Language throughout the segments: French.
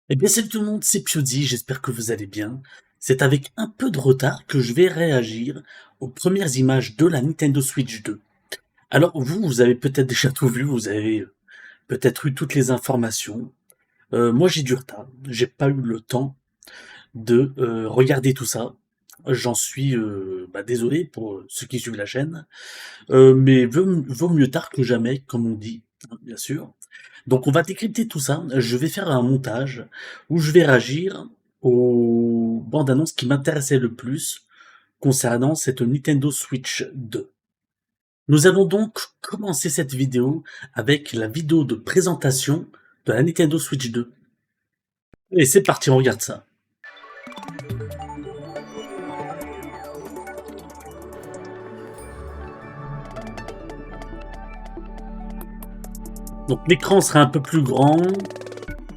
Eh bien salut tout le monde, c'est Piodi, j'espère que vous allez bien. C'est avec un peu de retard que je vais réagir aux premières images de la Nintendo Switch 2. Alors vous avez peut-être déjà tout vu, vous avez peut-être eu toutes les informations. Moi j'ai du retard, j'ai pas eu le temps de regarder tout ça. J'en suis désolé pour ceux qui suivent la chaîne, mais vaut mieux tard que jamais, comme on dit, hein, bien sûr. Donc on va décrypter tout ça. Je vais faire un montage où je vais réagir aux bandes annonces qui m'intéressaient le plus concernant cette Nintendo Switch 2. Nous allons donc commencer cette vidéo avec la vidéo de présentation de la Nintendo Switch 2. Et c'est parti, on regarde ça. Donc l'écran sera un peu plus grand.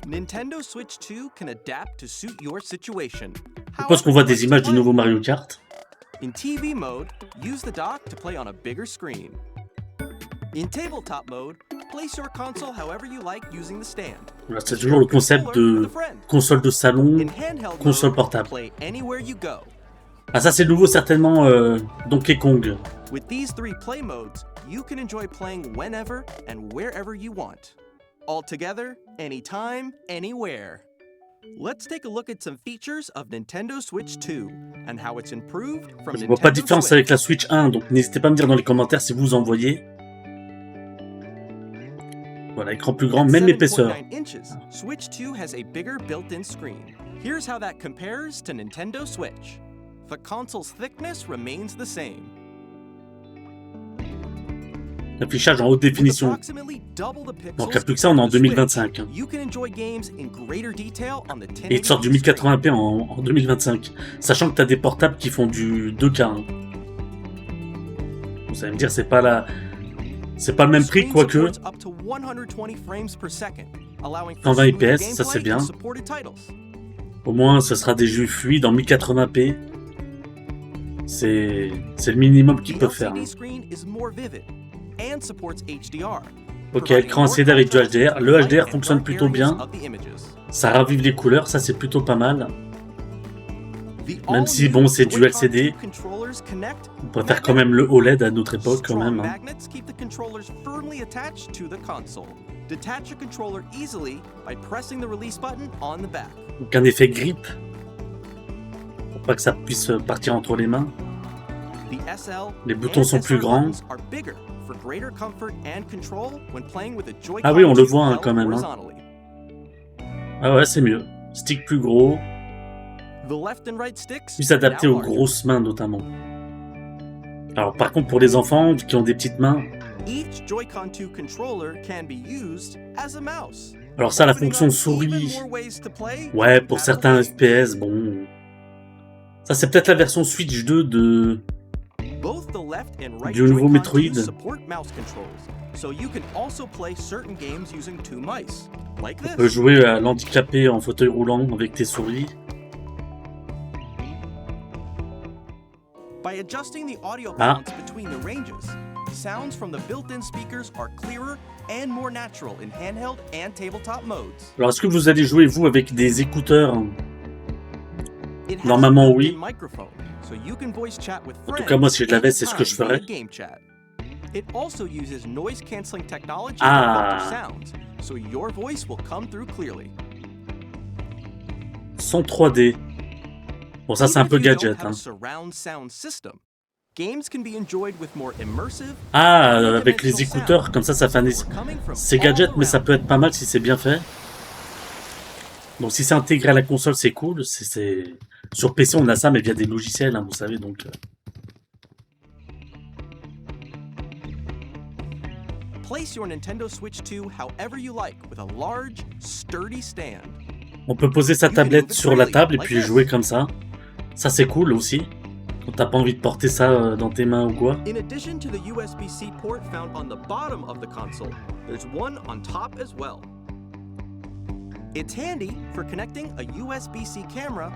Nintendo Switch 2 can adapt to suit your situation. Je pense qu'on voit des images du nouveau Mario Kart. In TV mode, use the dock to play on a bigger screen. In tabletop mode, place your console however you like using the stand. Voilà, c'est toujours le concept de console de salon, In handheld console mode, portable. play anywhere you go. Ah ça c'est nouveau certainement Donkey Kong. With these three play modes, you can enjoy playing whenever and wherever you want. All together, anytime, anywhere. Let's take a look at some features of Nintendo Switch 2 and how it's improved from Je vois pas de Nintendo différence Switch. avec la Switch 1, donc n'hésitez pas à me dire dans les commentaires si vous en voyez. Voilà, écran plus grand, même l'épaisseur. 7.9 inches, Switch 2 has a bigger built-in screen. Here's how that compares to Nintendo Switch. The console's thickness remains the same. Affichage en haute With définition. approximately double the pixels Donc il n'y a plus que ça, on est en compared to the 2025. Switch, you can enjoy games in greater detail on the Et il sort du 1080p en 2025. Sachant que tu as des portables qui font du 2K. Hein. Vous allez me dire, c'est pas le même prix, quoique. 120 IPS, ça c'est bien. Au moins, ce sera des jeux fluides en 1080p. C'est le minimum qu'ils peuvent faire. Hein. Ok, écran LCD avec du HDR. Le HDR fonctionne plutôt bien. Ça ravive les couleurs, ça c'est plutôt pas mal. Même si bon, c'est du LCD. On préfère quand même le OLED à notre époque quand même. Hein. Donc un effet grip. Pour pas que ça puisse partir entre les mains. Les boutons sont plus grands. Ah oui, on le voit hein, quand même. Hein. Ah ouais, c'est mieux. Stick plus gros. Plus adapté aux grosses mains notamment. Alors par contre pour les enfants qui ont des petites mains. Alors ça la fonction souris. Ouais, pour certains FPS, bon. Ça c'est peut-être la version Switch 2 du nouveau Metroid. On peut jouer à l'handicapé en fauteuil roulant avec tes souris. By adjusting the audio Ah. balance between the ranges, sounds from the built-in speakers are clearer and more natural in handheld and tabletop modes. Alors est-ce que vous allez jouer vous avec des écouteurs? It has Normalement, a oui. built-in microphone, so you can voice chat with En tout friends cas moi si je l'avais c'est ce que anytime je ferais. via game chat. It also uses noise cancelling technology to Ah. filter sounds, so your voice will come through clearly. Son 3D. Bon ça c'est un peu Even if you don't gadget. have a Hein. surround sound system, games can be enjoyed with more immersive. Ah, avec les écouteurs, comme ça fait un... C'est gadget, mais ça peut être pas mal si c'est bien fait. Donc si c'est intégré à la console, c'est cool. Sur PC, on a ça, mais via des logiciels, hein, vous savez, donc... Place your Nintendo Switch 2 however you like with a large, sturdy stand. On peut poser sa tablette sur la table et puis jouer comme ça. Ça, c'est cool aussi. Quand t'as pas envie de porter ça dans tes mains ou quoi. In addition to the USB-C port found on the bottom of the console, there's one on top as well. It's handy for connecting a USB-C camera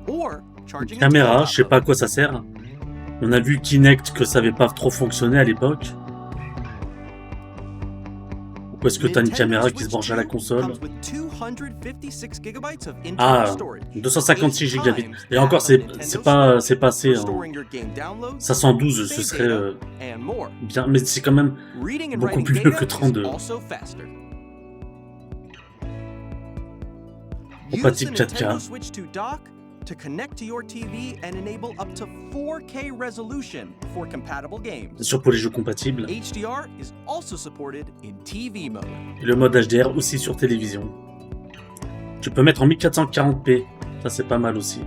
or charging a Caméra, tabletop je sais pas à quoi ça sert. On a vu Kinect que ça avait pas trop fonctionné à l'époque. Ou est-ce que t'as une Nintendo caméra qui se Switch branche à la 2 console? comes with 256 gigabytes of internal Ah, storage, 256 8 gigabits. times Et encore, that of c'est Nintendo pas, Switch c'est pas assez. for Hein. storing your game downloads, 512, ce save serait data, and more. bien, mais c'est quand même Reading and beaucoup writing plus mieux data que is 32. also faster. Use the Compatible Nintendo 4K. Switch 2 dock to connect to your TV and enable up to 4K resolution for compatible games. Bien sûr pour les jeux compatibles. HDR is also supported in TV mode. Et le mode HDR aussi sur télévision. Tu peux mettre en 1440p. Ça c'est pas mal aussi.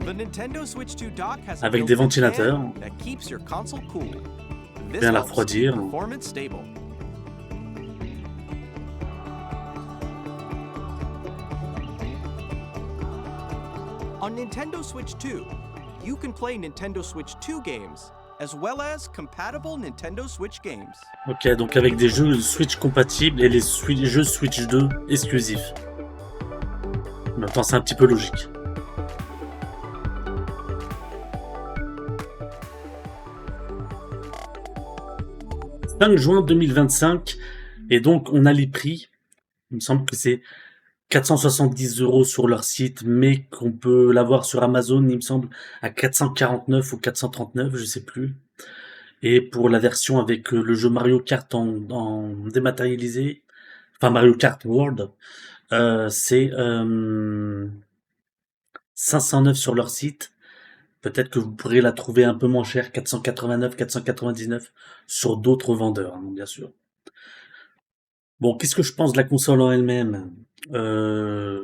The Nintendo Switch 2 dock has a Avec des built-in ventilateurs. fan that keeps your console cool. This Bien la helps refroidir. keep performance stable. On Nintendo Switch 2, you can play Nintendo Switch 2 games as well as compatible Nintendo Switch games. Ok, donc avec des jeux Switch compatibles et les jeux Switch 2 exclusifs. En même temps, c'est un petit peu logique. « 5 juin 2025, et donc on a les prix. Il me semble que c'est 470 € sur leur site, mais qu'on peut l'avoir sur Amazon, il me semble, à 449 ou 439, je sais plus. Et pour la version avec le jeu Mario Kart en dématérialisé, enfin Mario Kart World, c'est 509 sur leur site. Peut-être que vous pourrez la trouver un peu moins chère, 489, 499 sur d'autres vendeurs, hein, bien sûr. Bon, qu'est-ce que je pense de la console en elle-même? Moi,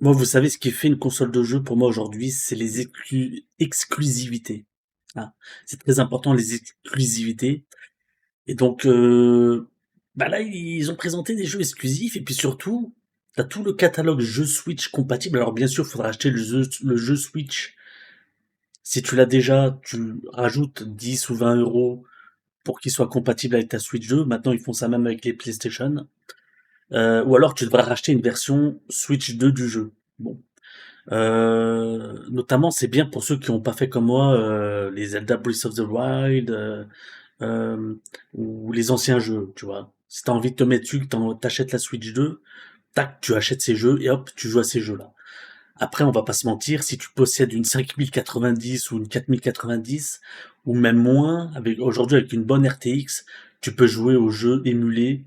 vous savez, ce qui fait une console de jeu pour moi aujourd'hui, c'est les exclusivités. Ah, c'est très important, les exclusivités. Et donc, bah là, ils ont présenté des jeux exclusifs, et puis surtout, t'as tout le catalogue jeux Switch compatible. Alors bien sûr, il faudra acheter le jeu Switch. Si tu l'as déjà, tu rajoutes 10 ou 20 € pour qu'il soit compatible avec ta Switch 2. Maintenant, ils font ça même avec les PlayStation. Ou alors, tu devras racheter une version Switch 2 du jeu. Bon. Notamment, c'est bien pour ceux qui n'ont pas fait comme moi les Zelda Breath of the Wild ou les anciens jeux, tu vois. Si t'as envie de te mettre dessus, que t'achètes la Switch 2, tac, tu achètes ces jeux et hop, tu joues à ces jeux-là. Après, on va pas se mentir, si tu possèdes une 5090 ou une 4090, ou même moins, aujourd'hui avec une bonne RTX, tu peux jouer aux jeux émulés,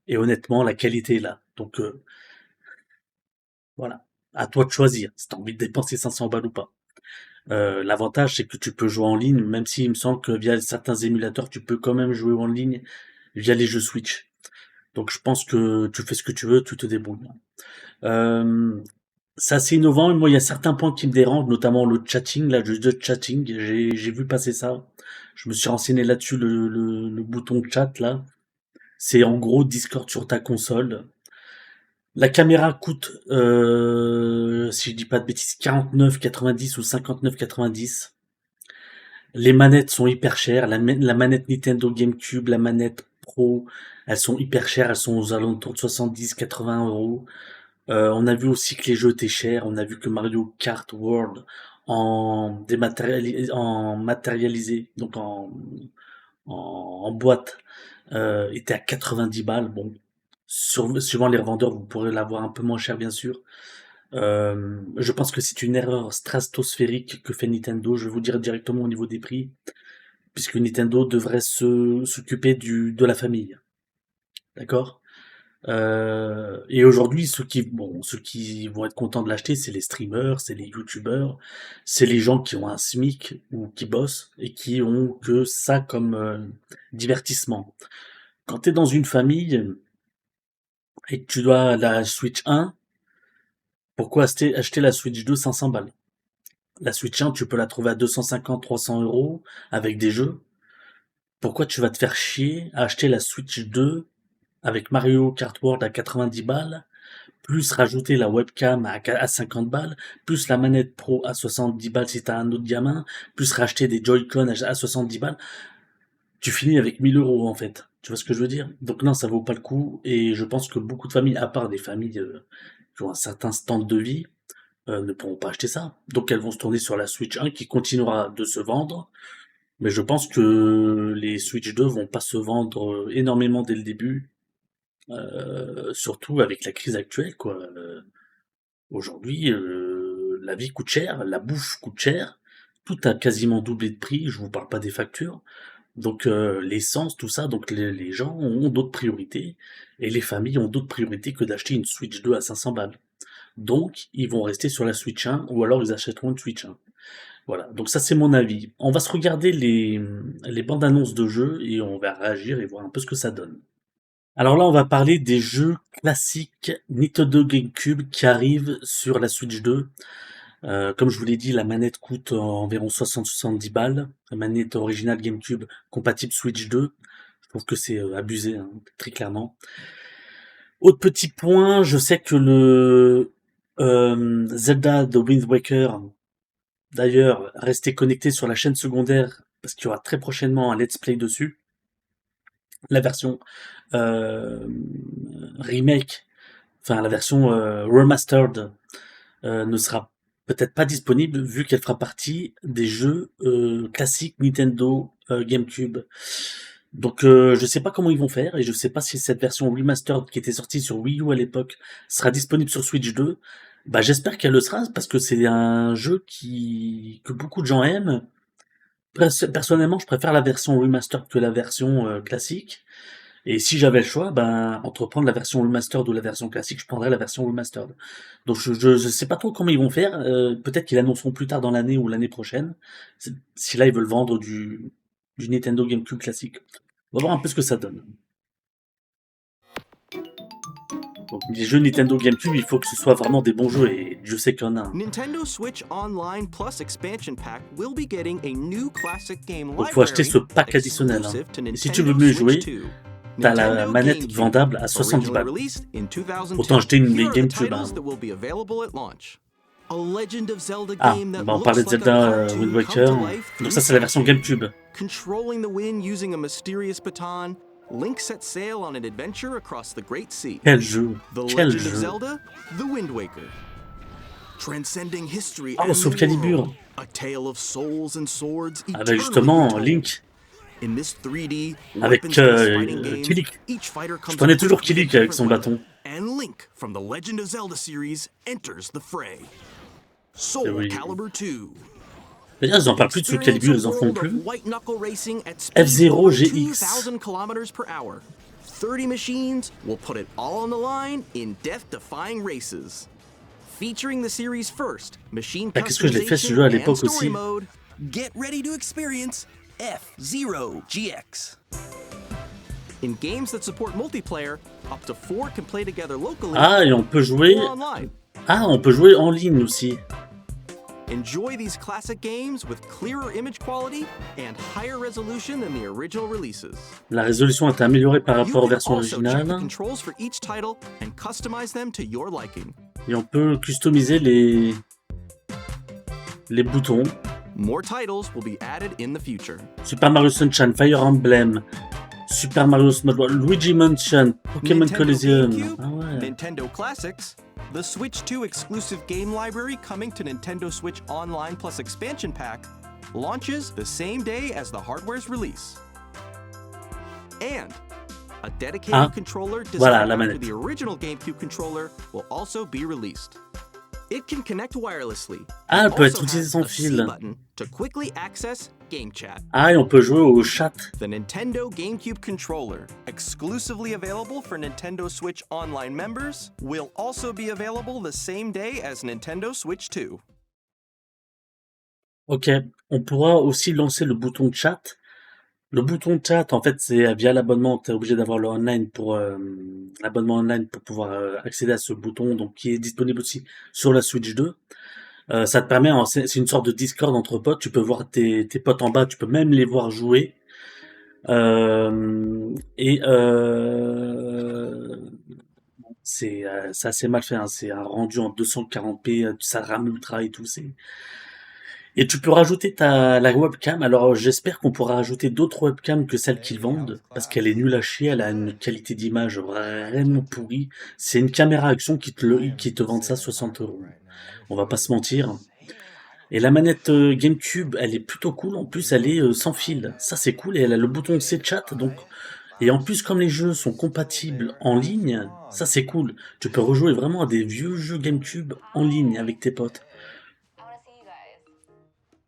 et honnêtement, la qualité est là. Donc, voilà. À toi de choisir, si t'as envie de dépenser 500 balles ou pas. L'avantage, c'est que tu peux jouer en ligne, même s'il me semble que via certains émulateurs, tu peux quand même jouer en ligne via les jeux Switch. Donc je pense que tu fais ce que tu veux, tu te débrouilles. C'est assez innovant, et moi il y a certains points qui me dérangent, notamment le chatting, là, le jeu de chatting, j'ai vu passer ça. Je me suis renseigné là-dessus, le bouton chat là. C'est en gros Discord sur ta console. La caméra coûte, si je dis pas de bêtises, 49,90 ou 59,90. Les manettes sont hyper chères. La manette Nintendo GameCube, la manette Pro, elles sont hyper chères. Elles sont aux alentours de 70-80 €. On a vu aussi que les jeux étaient chers. On a vu que Mario Kart World en matérialisé, donc en boîte, était à 90 balles. Bon, suivant les revendeurs, vous pourrez l'avoir un peu moins cher, bien sûr. Je pense que c'est une erreur stratosphérique que fait Nintendo. Je vais vous dire directement au niveau des prix, puisque Nintendo devrait s'occuper de la famille. D'accord? Et aujourd'hui, ceux qui vont être contents de l'acheter, c'est les streamers, c'est les youtubeurs, c'est les gens qui ont un SMIC ou qui bossent et qui ont que ça comme divertissement. Quand tu es dans une famille et que tu dois la Switch 1, pourquoi acheter la Switch 2 500 balles? La Switch 1, tu peux la trouver à 250-300 € avec des jeux. Pourquoi tu vas te faire chier à acheter la Switch 2 avec Mario Kart World à 90 balles, plus rajouter la webcam à 50 balles, plus la manette Pro à 70 balles si t'as un autre gamin, plus racheter des Joy-Con à 70 balles, tu finis avec 1000 € en fait. Tu vois ce que je veux dire? Donc non, ça vaut pas le coup, et je pense que beaucoup de familles, à part des familles qui ont un certain stand de vie, ne pourront pas acheter ça. Donc elles vont se tourner sur la Switch 1 qui continuera de se vendre, Mais je pense que les Switch 2 vont pas se vendre énormément dès le début, surtout avec la crise actuelle, quoi. Aujourd'hui, la vie coûte cher, la bouffe coûte cher, tout a quasiment doublé de prix, je vous parle pas des factures. Donc l'essence, tout ça, donc les gens ont d'autres priorités, et les familles ont d'autres priorités que d'acheter une Switch 2 à 500 balles. Donc ils vont rester sur la Switch 1, ou alors ils achèteront une Switch 1. Voilà, donc ça c'est mon avis. On va se regarder les bandes annonces de jeux, et on va réagir et voir un peu ce que ça donne. Alors là, on va parler des jeux classiques Nintendo GameCube qui arrivent sur la Switch 2. Comme je vous l'ai dit, la manette coûte environ 60-70 balles. La manette originale GameCube compatible Switch 2. Je trouve que c'est abusé, hein, très clairement. Autre petit point, je sais que le Zelda The Wind Waker, d'ailleurs, restez connectés sur la chaîne secondaire parce qu'il y aura très prochainement un let's play dessus. La version euh, remake, enfin la version remastered ne sera peut-être pas disponible vu qu'elle fera partie des jeux classiques Nintendo GameCube. Donc je sais pas comment ils vont faire et je sais pas si cette version remastered qui était sortie sur Wii U à l'époque sera disponible sur Switch 2. Bah j'espère qu'elle le sera parce que c'est un jeu que beaucoup de gens aiment. Personnellement, je préfère la version remastered que la version classique. Et si j'avais le choix, ben, entre prendre la version remastered ou la version classique, je prendrais la version remastered. Donc je sais pas trop comment ils vont faire. Peut-être qu'ils l'annonceront plus tard dans l'année ou l'année prochaine. Si là ils veulent vendre du Nintendo GameCube classique. On va voir un peu ce que ça donne. Donc les jeux Nintendo GameCube, il faut que ce soit vraiment des bons jeux et je sais qu'il y en a un. Nintendo Switch Online Plus Expansion Pack will be getting a new classic game Donc faut acheter ce library pack additionnel. Hein. exclusive to Et si tu veux Nintendo mieux Switch jouer, 2. t'as la Nintendo manette GameCube, vendable à 70 originally balles. released in 2002. Autant acheter une Here are the GameCube. Hein. titles that will be available at launch. A Legend of Zelda Ah, game that bah on looks parlait de like a Zelda cartoon Wind come Waker. to life Donc through ça c'est la version action. GameCube. Controlling the wind using a mysterious baton, Link sets sail on an adventure across the Great Sea. Quel jeu, The quel Legend of jeu. Zelda, The Wind Waker. Transcending history Ah, and Soul the Calibur. world, a tale of souls and swords Avec eternally justement retold. Link, In this 3D avec weapons-based fighting game, Kilik. each fighter Je comes prenais equipped toujours with a Kilik avec son different bâton. weapon, and Link from the Legend of Zelda series enters the fray. Eh Soul oui. Calibur 2. D'ailleurs, ils en parlent plus de Soul Experience Calibur, a ils en font world of plus. white knuckle racing at speeds F-Zero over GX. 2,000 kilometers per hour. 30 machines will put it all on the line in death-defying races. Featuring the series' first machine Ah, qu'est-ce que je l'ai fait ce jeu à customization and l'époque story aussi. mode, get ready to experience F-Zero GX. In games that support multiplayer, up to 4 can play together locally Ah, et on peut jouer. or online. Ah, on peut jouer en ligne aussi. Enjoy these classic games with clearer image quality and higher resolution than the original releases. La résolution a été améliorée par You rapport aux can versions also check the originales. controls for each title and customize them to your liking. Et on peut customiser les boutons. More titles will be added in the future. Super Mario Sunshine, Fire Emblem, Super Mario Smash Bros, Luigi Mansion, Pokémon Nintendo Collision. GameCube, Ah ouais. Nintendo Classics, the Switch 2 exclusive game library coming to Nintendo Switch Online Plus Expansion Pack launches the same day as the hardware's release. And a dedicated Ah, controller voilà, designed la after manette. the original GameCube controller will also be released. It can connect wirelessly. Ah, elle peut être Also utilisée has sans a C fil. button to quickly access Game Chat. Ah, et on peut jouer au chat. The Nintendo GameCube controller, exclusively available for Nintendo Switch Online members, will also be available the same day as Nintendo Switch 2. Ok, on pourra aussi lancer le bouton chat. Le bouton chat, en fait, c'est via l'abonnement. Tu es obligé d'avoir le online pour l'abonnement online pour pouvoir accéder à ce bouton, donc qui est disponible aussi sur la Switch 2. Ça te permet, c'est une sorte de Discord entre potes. Tu peux voir tes potes en bas, tu peux même les voir jouer. Et c'est assez mal fait. Hein. C'est un rendu en 240p, ça rame ultra et tout. Et tu peux rajouter la webcam. Alors j'espère qu'on pourra rajouter d'autres webcams que celles qu'ils vendent, parce qu'elle est nulle à chier, elle a une qualité d'image vraiment pourrie. C'est une caméra action qui te vend ça 60 €. On va pas se mentir. Et la manette GameCube, elle est plutôt cool. En plus, elle est sans fil. Ça, c'est cool. Et elle a le bouton C chat. Donc, et en plus, comme les jeux sont compatibles en ligne, ça, c'est cool. Tu peux rejouer vraiment à des vieux jeux GameCube en ligne avec tes potes.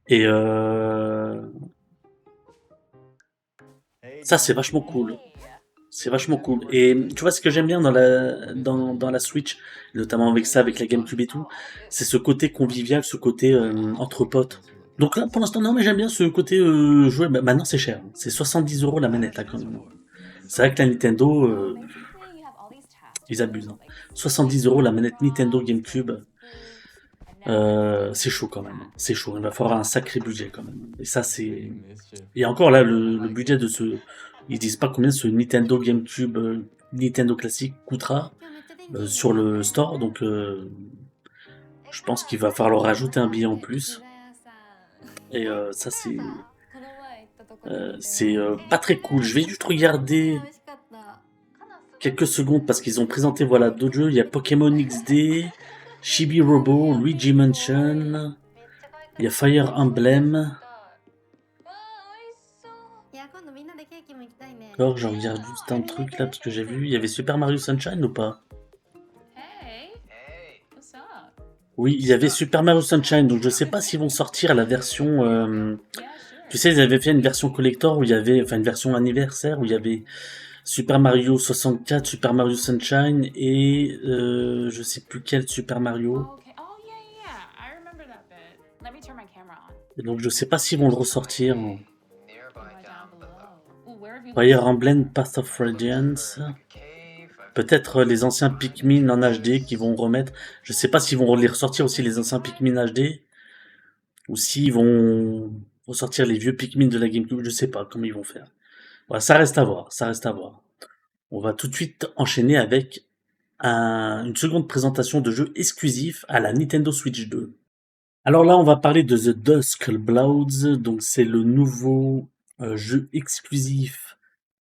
Et ça, c'est vachement cool. C'est vachement cool. Et tu vois, ce que j'aime bien dans la Switch, notamment avec ça, avec la GameCube et tout, c'est ce côté convivial, ce côté entre potes. Donc là, pour l'instant, non, mais j'aime bien ce côté jouer. Bah, maintenant, c'est cher. C'est 70 € la manette, là, quand même. C'est vrai que la Nintendo, ils abusent. Hein. 70 € la manette Nintendo GameCube, c'est chaud quand même. C'est chaud. Il va falloir un sacré budget quand même. Et ça, c'est. Et encore là, le budget de ce. Ils disent pas combien ce Nintendo GameCube, Nintendo classique coûtera sur le store. Donc, je pense qu'il va falloir rajouter un billet en plus. Et ça, c'est pas très cool. Je vais juste regarder quelques secondes parce qu'ils ont présenté voilà d'autres jeux. Il y a Pokémon XD, Chibi Robo, Luigi Mansion, il y a Fire Emblem. Alors, je regarde juste un truc là parce que j'ai vu. Il y avait Super Mario Sunshine ou pas? Oui, il y avait Super Mario Sunshine. Donc, je sais pas s'ils vont sortir la version. Tu sais, ils avaient fait une version collector où il y avait, enfin une version anniversaire où il y avait Super Mario 64, Super Mario Sunshine et je sais plus quel Super Mario. Et donc je sais pas s'ils vont le ressortir. Fire Emblem Path of Radiance. Peut-être les anciens Pikmin en HD qui vont remettre. Je sais pas s'ils vont les ressortir aussi les anciens Pikmin HD ou s'ils vont ressortir les vieux Pikmin de la GameCube. Je sais pas comment ils vont faire. Voilà, ça reste à voir, ça reste à voir. On va tout de suite enchaîner avec une seconde présentation de jeu exclusif à la Nintendo Switch 2. Alors là, on va parler de The Dusk Bloods, donc c'est le nouveau jeu exclusif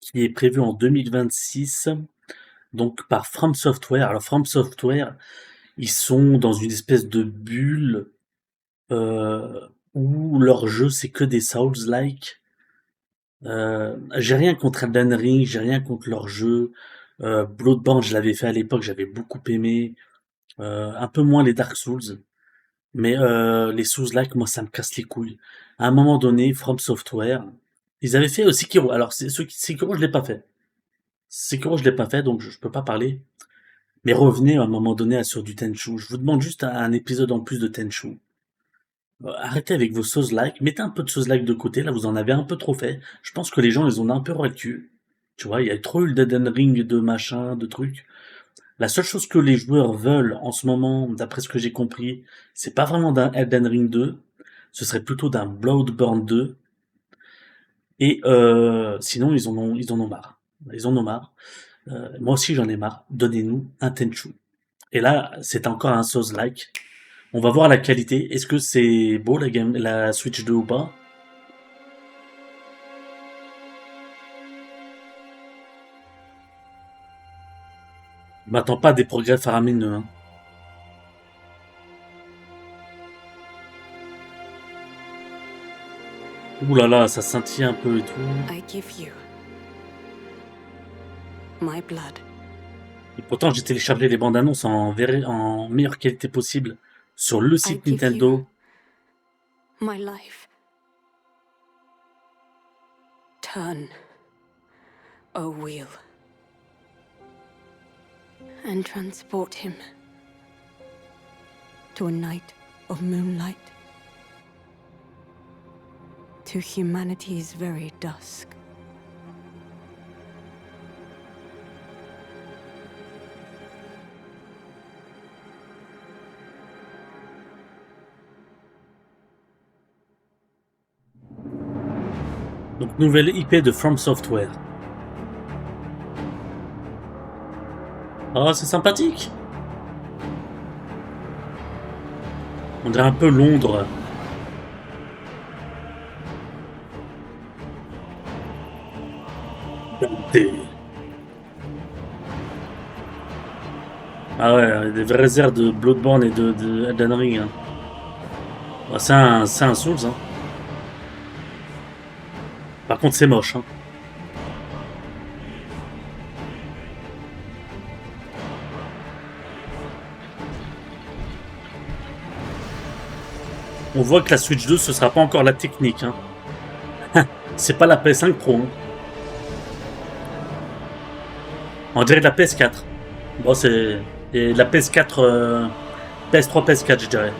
qui est prévu en 2026, donc par From Software. Alors From Software, ils sont dans une espèce de bulle où leur jeu c'est que des Souls-like. J'ai rien contre Elden Ring, j'ai rien contre leur jeu. Bloodborne, je l'avais fait à l'époque, j'avais beaucoup aimé. Un peu moins les Dark Souls. Mais les Souls-like, moi, ça me casse les couilles. À un moment donné, From Software, ils avaient fait Sekiro. Alors, Sekiro, je l'ai pas fait. Sekiro, je l'ai pas fait, donc je peux pas parler. Mais revenez à un moment donné sur du Tenchu. Je vous demande juste un épisode en plus de Tenchu. Arrêtez avec vos Souls-like. Mettez un peu de Souls-like de côté. Là, vous en avez un peu trop fait. Je pense que les gens, ils ont un peu ras le cul. Tu vois, il y a trop eu d'Elden Ring, de machin, de trucs. La seule chose que les joueurs veulent en ce moment, d'après ce que j'ai compris, c'est pas vraiment d'un Elden Ring 2, ce serait plutôt d'un Bloodborne 2. Et sinon, ils en ont marre. Ils en ont marre. Moi aussi, j'en ai marre. Donnez-nous un Tenchu. Et là, c'est encore un Souls-like. On va voir la qualité. Est-ce que c'est beau la Switch 2 ou pas? Je m'attends pas à des progrès faramineux. Hein. Ouh là là, ça scintille un peu et tout. I give you my blood. Et pourtant, j'ai téléchargé les bandes annonces en meilleure qualité possible sur le site Nintendo. My life. Turn a wheel and transport him to a night of moonlight, to humanity's very dusk. Donc, nouvelle IP de From Software. Oh, c'est sympathique. On dirait un peu Londres. Ah ouais, des vraies airs de Bloodborne et de Elden Ring. Hein. Bah, c'est un Souls, hein. Par contre, c'est moche, hein. On voit que la Switch 2, ce sera pas encore la technique, hein. C'est pas la PS5 Pro, hein. On dirait de la PS4. Bon, c'est la PS4, PS3, PS4, je dirais.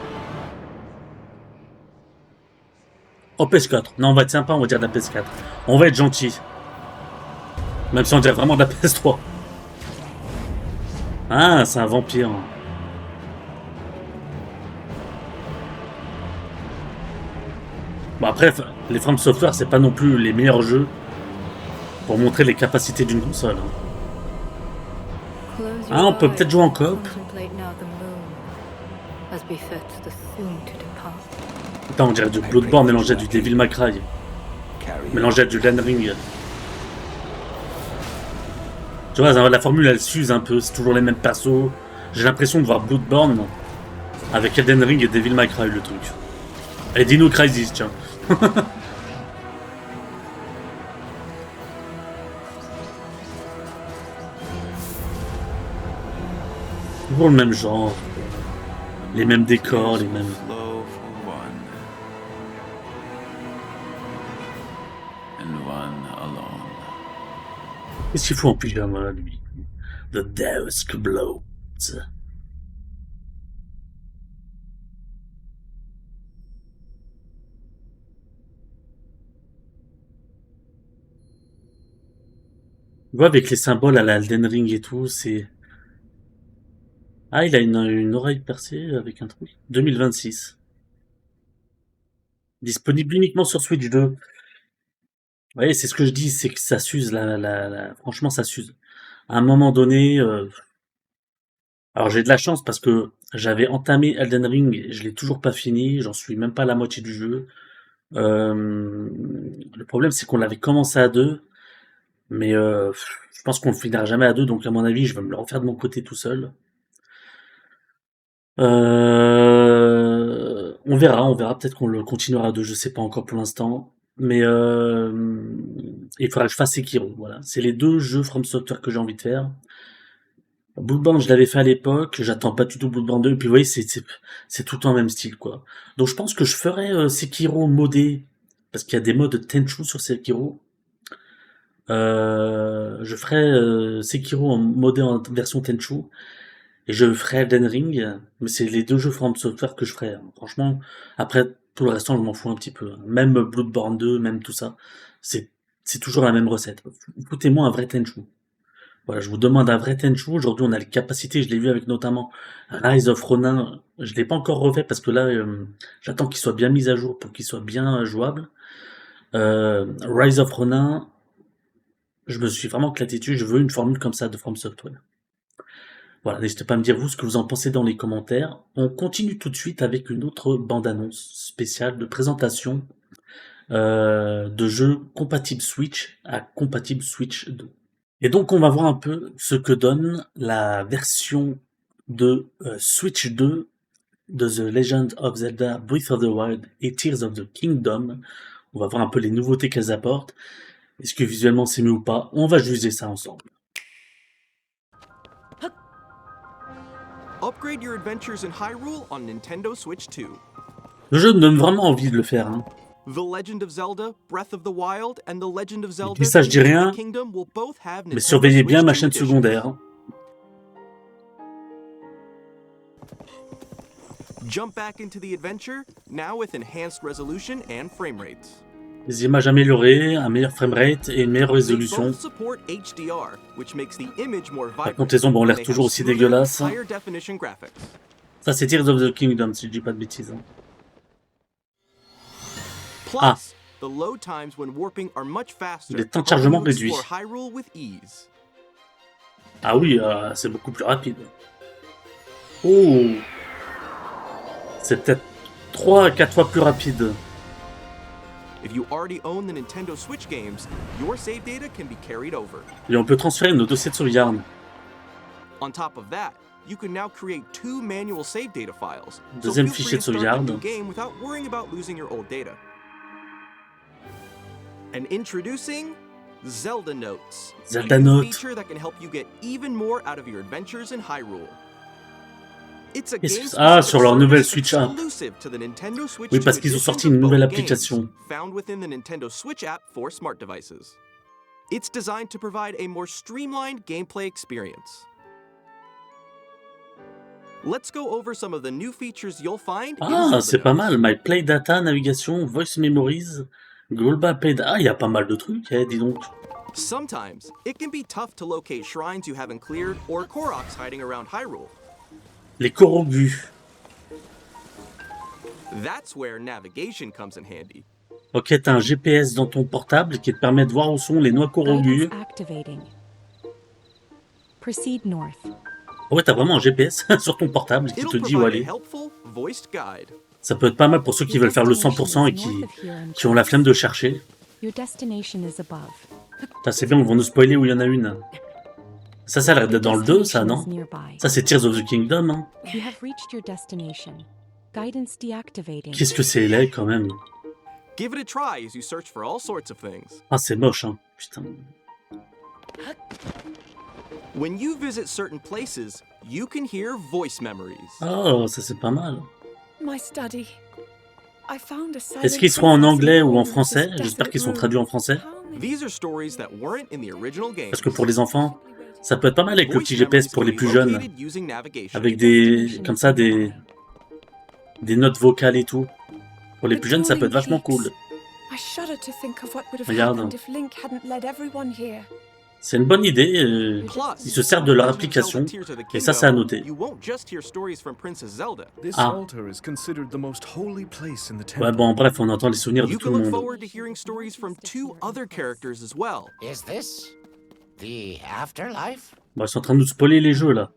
Oh, PS4. Non, on va être sympa, on va dire de la PS4. On va être gentil. Même si on dirait vraiment de la PS3. Ah, c'est un vampire. Bon, après, les From Software, c'est pas non plus les meilleurs jeux pour montrer les capacités d'une console, hein. Ah, on peut peut-être jouer en coop. Putain, on dirait du Bloodborne mélangé à du Devil May Cry. Mélangé à du Elden Ring. Tu vois, la formule, elle s'use un peu. C'est toujours les mêmes persos. J'ai l'impression de voir Bloodborne avec Elden Ring et Devil May Cry, le truc. Et Dino Crisis, tiens. Toujours le même genre. Les mêmes décors, les mêmes... Qu'est-ce qu'il faut en pyjama, lui? The Dusk Blows. Tu vois, avec les symboles à la Elden Ring et tout, c'est... Ah, il a une oreille percée avec un truc. 2026. Disponible uniquement sur Switch 2. Ouais, c'est ce que je dis, c'est que ça s'use, franchement, ça s'use. À un moment donné... Alors j'ai de la chance parce que j'avais entamé Elden Ring, je l'ai toujours pas fini, j'en suis même pas à la moitié du jeu. Le problème c'est qu'on l'avait commencé à deux, mais je pense qu'on le finira jamais à deux, donc à mon avis je vais me le refaire de mon côté tout seul. On verra, peut-être qu'on le continuera à deux, je sais pas encore pour l'instant. Mais il faudra que je fasse Sekiro, voilà. C'est les deux jeux From Software que j'ai envie de faire. Bloodborne, je l'avais fait à l'époque, j'attends pas du tout Bloodborne 2, et puis vous voyez, c'est tout le temps le même style, quoi. Donc je pense que je ferai Sekiro modé, parce qu'il y a des modes Tenchu sur Sekiro. Je ferai Sekiro en modé en version Tenchu, et je ferai Elden Ring, mais c'est les deux jeux From Software que je ferai, hein. Franchement, après, tout le restant, je m'en fous un petit peu, hein. Même Bloodborne 2, même tout ça, c'est toujours la même recette. Foutez-moi un vrai Tenchu. Voilà, je vous demande un vrai Tenchu. Aujourd'hui, on a les capacités, je l'ai vu avec notamment Rise of Ronin. Je l'ai pas encore refait parce que là, j'attends qu'il soit bien mis à jour pour qu'il soit bien jouable. Rise of Ronin, je me suis vraiment éclaté dessus. Je veux une formule comme ça de From Software. Voilà, n'hésitez pas à me dire vous ce que vous en pensez dans les commentaires. On continue tout de suite avec une autre bande-annonce spéciale de présentation de jeux compatibles Switch à compatible Switch 2. Et donc on va voir un peu ce que donne la version de Switch 2 de The Legend of Zelda Breath of the Wild et Tears of the Kingdom. On va voir un peu les nouveautés qu'elles apportent. Est-ce que visuellement c'est mieux ou pas? On va juger ça ensemble. Upgrade your adventures in Hyrule on Nintendo Switch 2. Le jeu me donne vraiment envie de le faire, hein. The Legend of Zelda Breath of the Wild and The Legend of Zelda Et ça je dis Tears of rien, the Kingdom will both have mais Nintendo surveillez bien Switch ma 2 chaîne editions. secondaire, hein. Jump back into the adventure, now with enhanced resolution and frame rates. Des images améliorées, un meilleur framerate et une meilleure They résolution. both support HDR, which makes the image more La vibrant. comptaison bon, and l'air they toujours have aussi smoother, dégueulasse. higher definition graphics. Ça c'est Tears of the Kingdom si je dis pas de bêtises, hein. Plus, Ah. the load times when warping are much faster. Les temps de chargement helping you réduits. explore Hyrule with ease. Ah oui, c'est beaucoup plus rapide. Oh, c'est peut-être 3 à 4 fois plus rapide. If you already own the Nintendo Switch games, your save data can be carried over. Et on peut transférer nos dossiers de sauvegarde. On top of that, you can now create 2 manual save data files. Deuxième so feel fichier free de to start a new sauvegarde. game without worrying about losing your old data. And introducing Zelda Notes. Zelda a new Notes. feature that can help you get even more out of your adventures in Hyrule. It's a Qu'est-ce que- game Ah, sur leur nouvelle specific Switch app. exclusive to the Nintendo Switch Oui, 2 parce qu'ils ont editions sorti of une nouvelle both games, application. found within the Nintendo Switch app for smart devices. It's designed to provide a more streamlined gameplay experience. Let's go over some of the new features you'll find in Ah, Zelda c'est pas Notes. mal. My Play Data, navigation, Voice Memories, Global Play Data. Ah, il y a pas mal de trucs, dis donc. Sometimes, it can be tough to locate shrines you haven't cleared or Koroks hiding around Hyrule. Les Korogus. That's where navigation comes in handy. Ok, t'as un GPS dans ton portable qui te permet de voir où sont les noix Korogus. Guidance activating. Proceed north. Ah ouais, t'as vraiment un GPS sur ton portable qui It'll te dit où provide a aller. helpful, voiced guide. Ça peut être pas mal pour ceux qui Your veulent faire le destination 100% et is north of here and qui ont la flemme de chercher. Your destination is above. Putain, c'est bien, ils vont nous spoiler où il y en a une. Ça a l'air d'être dans le 2, ça, non? Destination is nearby. Ça, c'est Tears of the Kingdom, hein. You have reached your destination. Guidance deactivating. Qu'est-ce que c'est laid, quand même. Give it a try as you search for all sorts of things. Ah, c'est moche, hein. Putain. When you visit certain places, you can hear voice memories. Oh, ça, c'est pas mal. My study. I found a silent Est-ce qu'ils seront en princess anglais ou en in this français? J'espère desolate qu'ils sont room. traduits en français. How many- These are stories that weren't in the original game. Parce que pour les enfants, ça peut être pas mal avec le Voice petit GPS pour les memories plus can be jeunes. located using navigation. Avec des, comme ça, des notes vocales et tout. Pour les plus jeunes, ça peut être vachement cool. I shudder to think of what would have Regarde. happened if Link hadn't led everyone here. C'est une bonne idée. Plus, Ils se servent de leur Legend of application. Zelda Tears of the Et ça, c'est à Kingdom, noter. You won't just hear stories from Princess Zelda. This Ah. altar is considered the most holy place in the temple. Ouais, bon, bref, on entend les souvenirs de You tout can le look monde. forward to hearing stories from 2 other characters as well. Is this the afterlife? Bon, ils sont en train de nous spoiler les jeux, là.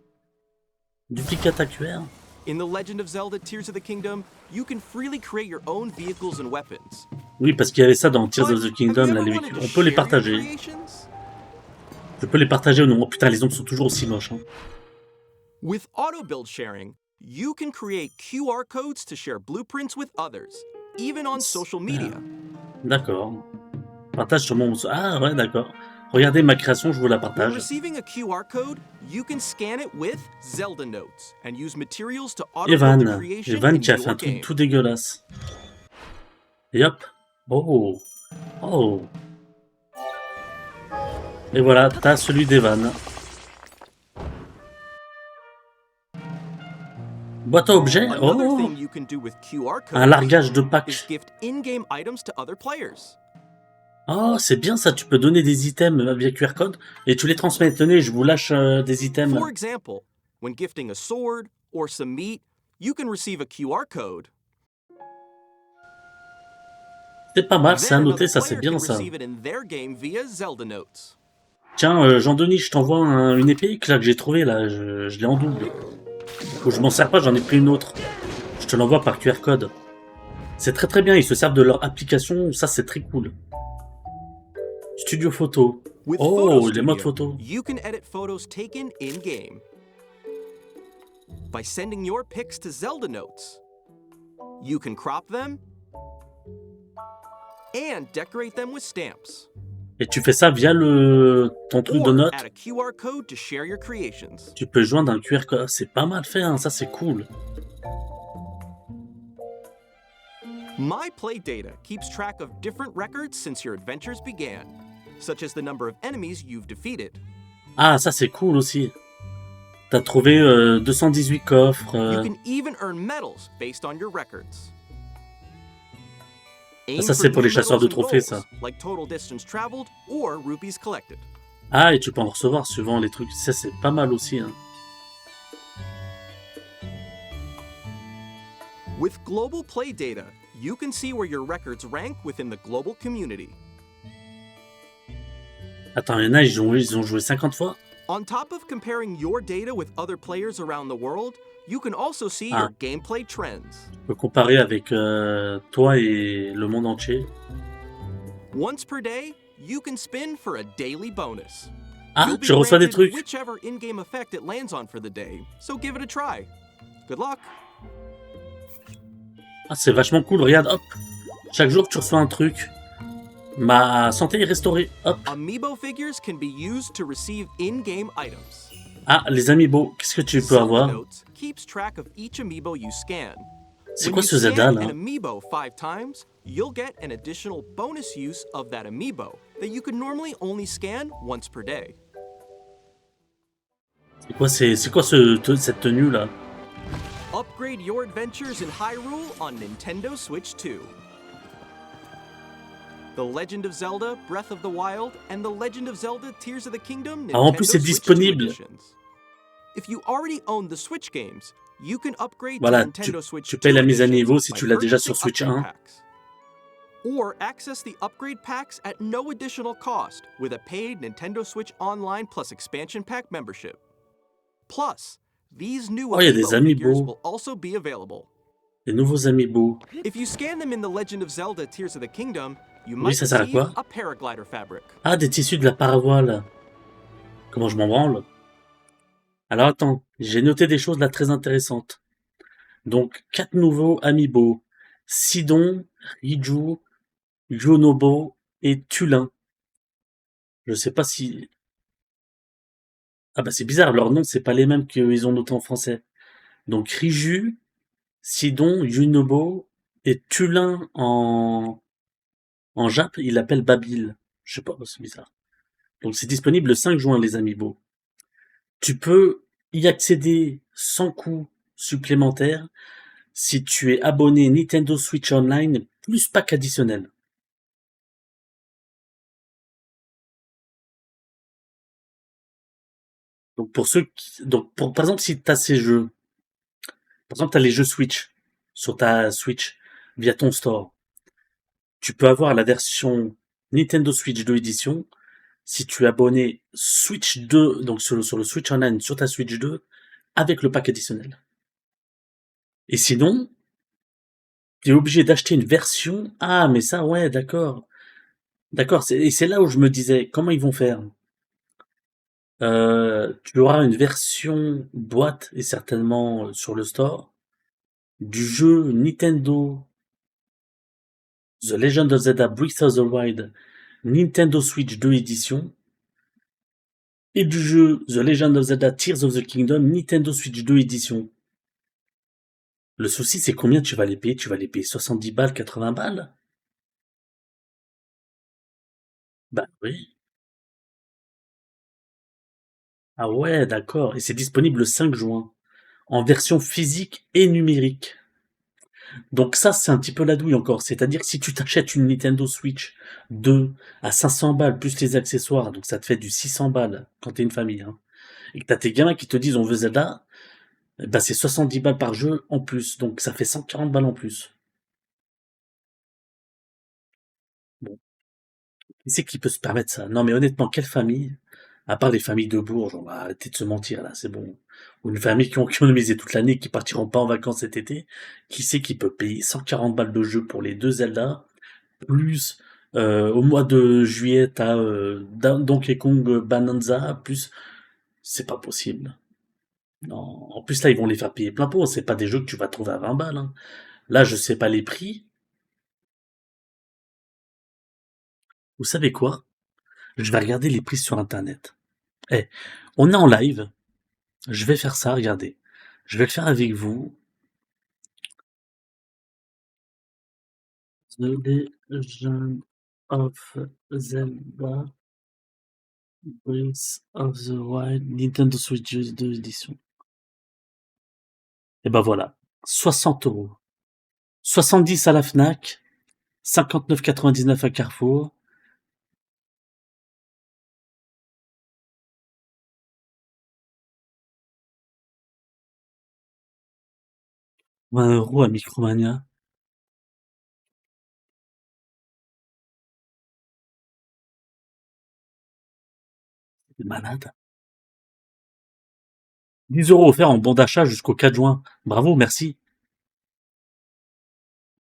Duplicata QR. In The Legend of Zelda Tears of the Kingdom, you can freely create your own vehicles and weapons. Oui, parce qu'il y avait ça dans Tears But of the have Kingdom, you là, ever les wanted véhicules. to On peut les share your partager. creations? Je peux les partager ou non. Oh putain, les ongles sont toujours aussi moches. Hein. With auto build sharing, you can create QR codes to share blueprints with others, even on social media. D'accord. Partage sur mon... Ah ouais, d'accord. Regardez ma création, je vous la When partage. receiving a QR code, you can scan it with Zelda Notes and use materials to auto build the Evan. creation Evan in qui a fait your un truc game. tout dégueulasse. Et hop. Oh. Oh. Et voilà, t'as celui d'Evan. Boîte à objets. Another Oh. thing you can do with QR Un codes largage de is pack. gift in-game items to other players. Oh, c'est bien ça, tu peux donner des items via QR code et tu les transmets. Tenez, je vous lâche des items. For example, when gifting a sword or some meat, you can receive a QR code. C'est pas mal, c'est Then à noter, another ça c'est player bien can ça. receive it in their game via Zelda Notes. Tiens, Jean-Denis, je t'envoie une épée là, que j'ai trouvée, là, je l'ai en double. Ou je m'en sers pas, j'en ai pris une autre. Je te l'envoie par QR code. C'est très très bien, ils se servent de leur application, ça c'est très cool. Studio photo. With Oh, Photo les modes Studio, photo. you can edit photos taken in-game by sending your pics to Zelda Notes. You can crop them and decorate them with stamps. Et tu fais ça via ton truc de Or notes. add a QR code to share your creations. Tu peux joindre un QR code. C'est pas mal fait, hein, ça c'est cool. My Play Data keeps track of different records since your adventures began, such as the number of enemies you've defeated. Ah, ça c'est cool aussi. T'as trouvé 218 coffres. You can even earn medals based on your records. Aim ça, for c'est pour les new chasseurs de medals and trophées, goals, ça. like total distance traveled or rupees collected. Ah, et tu peux en recevoir suivant les trucs. Ça c'est pas mal aussi. Hein. With Global Play Data, you can see where your records rank within the global community. Attends, il y en a, ils ont joué 50 fois. On top of comparing your data with other players around the world, you can also see Ah. your gameplay trends. Tu peux comparer avec toi et le monde entier. Once per day, you can spin for a daily bonus. Ah, You'll be je reçois des granted trucs. whichever in-game effect it lands on for the day, so give it a try. Good luck. Ah, c'est vachement cool, regarde, hop. Chaque jour, tu reçois un truc. Ma santé est restaurée, hop. Amiibo figures can be used to receive in-game items. Ah, les amiibo, qu'est-ce que tu peux avoir? Silvernotes keeps track of each amiibo you scan. C'est When quoi you ce Zelda, scan là? an amiibo 5 times, you'll get an additional bonus use of that amiibo that you could normally only scan once per day. C'est quoi cette tenue-là? Upgrade your adventures in Hyrule on Nintendo Switch 2. The Legend of Zelda Breath of the Wild and The Legend of Zelda Tears of the Kingdom Ah, en plus, Nintendo c'est Switch 2 disponible. editions. If you already own the Switch games, you can upgrade Voilà, to Nintendo Switch tu payes 2 la mise à editions niveau si by tu l'as déjà sur purchasing Switch upgrade 1. packs. Or access the upgrade packs at no additional cost with a paid Nintendo Switch Online Plus expansion pack membership. Plus, these new Oh, il y a des amiibo figures amiibo. will also be available. Les nouveaux amiibo. If you scan them in The Legend of Zelda Tears of the Kingdom, you Oui, might ça sert à receive quoi? a paraglider fabric. Ah, des tissus de la paravoile. Comment je m'en branle? Alors attends, j'ai noté des choses là très intéressantes. Donc, 4 nouveaux amiibo. Sidon, Riju, Yonobo et Tulin. Je sais pas si... Ah bah c'est bizarre, leurs noms c'est pas les mêmes qu'ils ont notés en français. Donc Riju, Sidon, Yunobo et Tulin en Jap, il l'appelle Babil. Je sais pas, c'est bizarre. Donc c'est disponible le 5 juin les amiibo. Tu peux y accéder sans coût supplémentaire si tu es abonné Nintendo Switch Online plus pack additionnel. Donc par exemple si tu as ces jeux, par exemple tu as les jeux Switch sur ta Switch via ton store, tu peux avoir la version Nintendo Switch 2 édition si tu es abonné Switch 2, donc sur le Switch Online sur ta Switch 2 avec le pack additionnel. Et sinon, tu es obligé d'acheter une version. Ah, mais ça, ouais, d'accord. D'accord, et c'est là où je me disais, comment ils vont faire? Tu auras une version boîte, et certainement sur le store, du jeu Nintendo The Legend of Zelda Breath of the Wild Nintendo Switch 2 édition, et du jeu The Legend of Zelda Tears of the Kingdom Nintendo Switch 2 édition. Le souci, c'est combien tu vas les payer? Tu vas les payer 70 balles, 80 balles? Bah oui. Ah ouais, d'accord. Et c'est disponible le 5 juin, en version physique et numérique. Donc ça, c'est un petit peu la douille encore. C'est-à-dire que si tu t'achètes une Nintendo Switch 2 à 500 balles plus les accessoires, donc ça te fait du 600 balles quand t'es une famille, hein, et que t'as tes gamins qui te disent on veut Zelda, bah c'est 70 balles par jeu en plus, donc ça fait 140 balles en plus. Bon, qui c'est qui peut se permettre ça? Non mais honnêtement, quelle famille, à part les familles de Bourges, on va arrêter de se mentir là, c'est bon. Ou une famille qui ont économisé toute l'année, qui partiront pas en vacances cet été, qui c'est qui peut payer 140 balles de jeu pour les deux Zelda, plus au mois de juillet t'as Donkey Kong Bonanza, plus c'est pas possible. Non, en plus là ils vont les faire payer plein pot, c'est pas des jeux que tu vas trouver à 20 balles, hein. Là je sais pas les prix. Vous savez quoi? Je vais regarder les prix sur internet. Eh, on est en live, je vais faire ça, regardez. Je vais le faire avec vous. The Legend of Zelda Breath of the Wild Nintendo Switch 2 édition. Et ben voilà, 60 €. 70 à la Fnac, 59,99 à Carrefour. « 20 € à Micromania. C'est malade. 10 € offerts en bon d'achat jusqu'au 4 juin. Bravo, merci.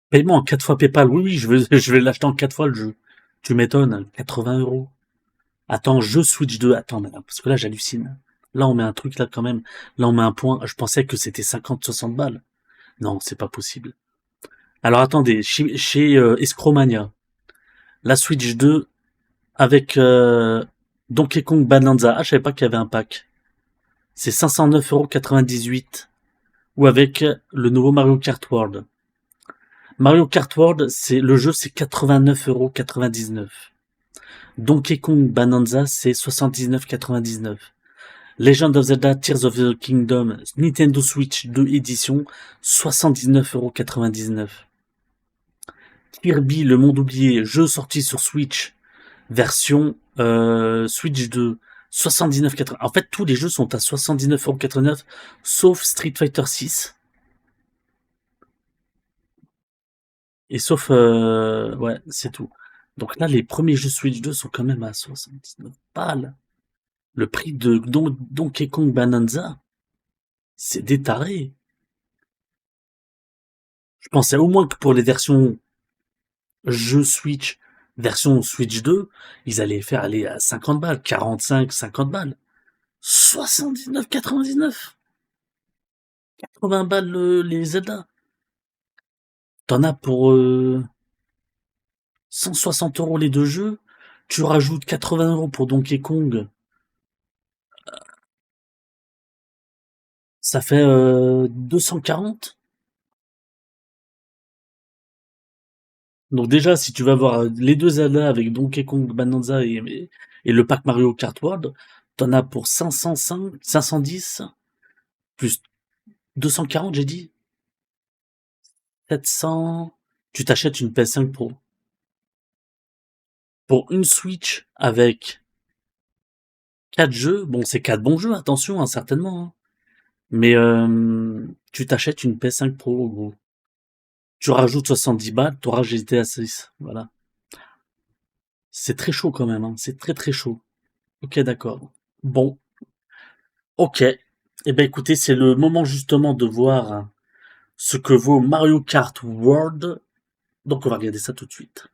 Paiement en 4 fois PayPal. Oui, oui, je vais l'acheter en 4 fois le jeu. Tu m'étonnes, 80 €. Attends, jeu Switch 2. Attends, parce que là, j'hallucine. Là, on met un truc, là, quand même. Là, on met un point. Je pensais que c'était 50-60 balles. Non, c'est pas possible. Alors, attendez. Chez Escromania, la Switch 2 avec Donkey Kong Bonanza. Ah, je savais pas qu'il y avait un pack. C'est 509,98 €. Ou avec le nouveau Mario Kart World. Mario Kart World, le jeu, c'est 89,99 €. Donkey Kong Bonanza, c'est 79,99 €. Legend of Zelda Tears of the Kingdom Nintendo Switch 2 édition, 79,99 €. Kirby le monde oublié, jeu sorti sur Switch, version Switch 2, 79,99 €. En fait, tous les jeux sont à 79,89 €, sauf Street Fighter 6. Et sauf, ouais, c'est tout. Donc là, les premiers jeux Switch 2 sont quand même à 79 balles. Le prix de Donkey Kong Bonanza, c'est détaré. Je pensais au moins que pour les versions jeux Switch, version Switch 2, ils allaient faire aller à 50 balles, 45, 50 balles. 79,99 €. 80 balles les Zelda. T'en as pour 160 € les deux jeux. Tu rajoutes 80 € pour Donkey Kong. Ça fait 240. Donc déjà, si tu vas voir les deux Zelda avec Donkey Kong Bonanza et le pack Mario Kart World, t'en as pour 505, 510, plus 240, j'ai dit. 700. Tu t'achètes une PS5 Pro. Pour une Switch avec 4 jeux, bon, c'est 4 bons jeux, attention, hein, certainement. Hein. Mais tu t'achètes une PS5 Pro, gros. Tu rajoutes 70 balles, t'auras GTA 6. Voilà. C'est très chaud quand même, hein. C'est très très chaud. Ok, d'accord. Bon. Ok. Eh ben écoutez, c'est le moment justement de voir ce que vaut Mario Kart World. Donc on va regarder ça tout de suite.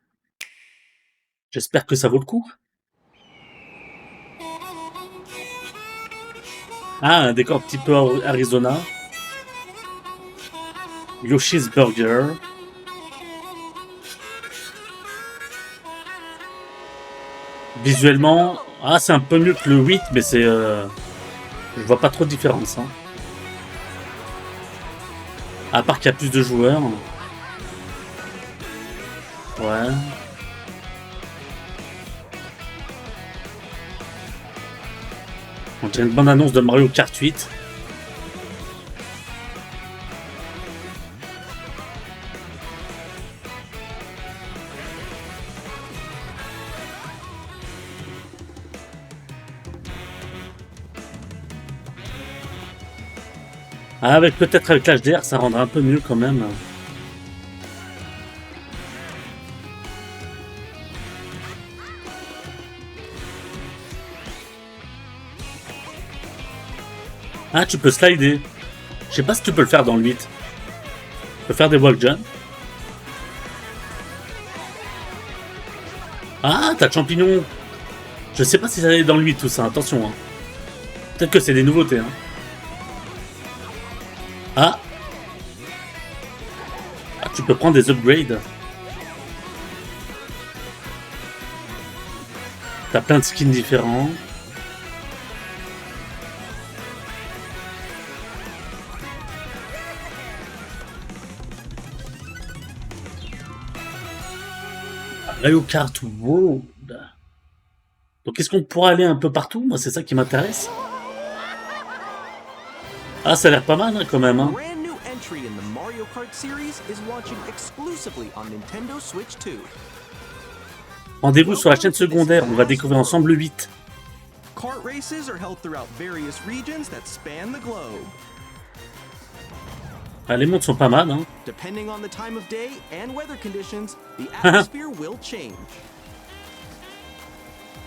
J'espère que ça vaut le coup. Ah, un décor un petit peu Arizona. Yoshi's Burger. Visuellement, c'est un peu mieux que le 8, mais c'est... je vois pas trop de différence. Hein. À part qu'il y a plus de joueurs. Ouais. On dirait une bonne annonce de Mario Kart 8. Peut-être avec l'HDR, ça rendra un peu mieux quand même. Ah, tu peux slider. Je sais pas si tu peux le faire dans le 8. Tu peux faire des walk jumps. Ah, t'as le champignon. Je sais pas si ça allait dans le 8 tout ça, attention. Hein. Peut-être que c'est des nouveautés. Hein. Ah, tu peux prendre des upgrades. T'as plein de skins différents. Mario Kart World. Donc est-ce qu'on pourra aller un peu partout? Moi c'est ça qui m'intéresse. Ah, ça a l'air pas mal hein, quand même. Hein. Brand new entry in the Mario Kart series is launching exclusively on Nintendo Switch 2. Rendez-vous sur la chaîne secondaire, on va découvrir ensemble le 8. Kart races are held throughout various regions that span the globe. Ah, les mondes sont pas mal. Hein. Depending on the time of day and weather conditions, the atmosphere will change.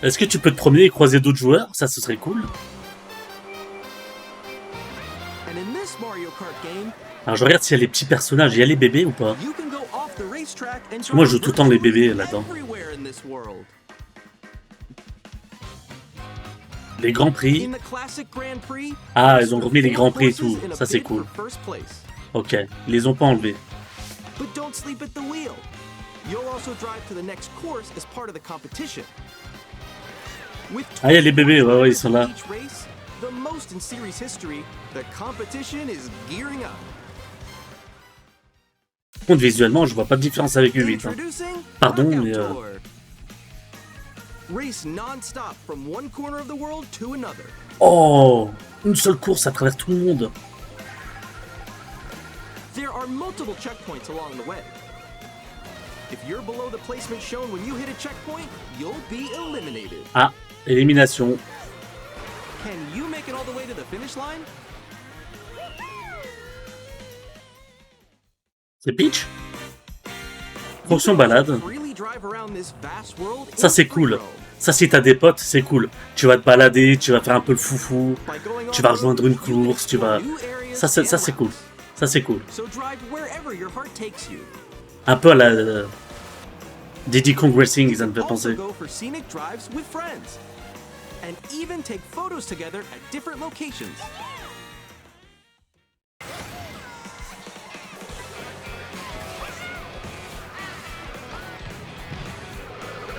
Est-ce que tu peux te promener et croiser d'autres joueurs? Ça, ce serait cool. And in this Mario Kart game, alors je regarde s'il y a les petits personnages, il y a les bébés ou pas? you can go off the racetrack and Moi je joue tout le temps les bébés là-dedans. everywhere in this world. Les Grands Prix. In the classic Grand Prix, Ah, there's ils ont four remis les Grands Prix et tout. horses in a Ça, c'est bid cool. for first place. Ok, ils les ont pas enlevés. But don't sleep at the wheel. You'll also drive to the next course as part of the competition. With Ah, il y a les bébés, ouais, ils sont là. each race, the most in series history, the competition is gearing up. Par contre, visuellement, je vois pas de différence avec U8. Hein. Introducing Pardon, Knockout mais, Tour. Race non-stop from one corner of the world to another. Oh, une seule course à travers tout le monde. There are multiple checkpoints along the way. If you're below the placement shown when you hit a checkpoint, you'll be eliminated. Ah, élimination. Can you make it all the way to the finish line? C'est Peach? Fonction balade. Freely drive around this vast world Ça, in c'est free cool. roam. Ça, si t'as des potes, c'est cool. Tu vas te balader, tu vas faire un peu le foufou. By going Tu vas off-road, rejoindre une you can course, tu vas... explore new areas Ça, c'est and cool. routes. Ça, c'est cool. So drive wherever your heart takes you. Un peu à la... Diddy Kong Racing, ça me fait Also penser. go for scenic drives with friends. And even take photos together at different locations.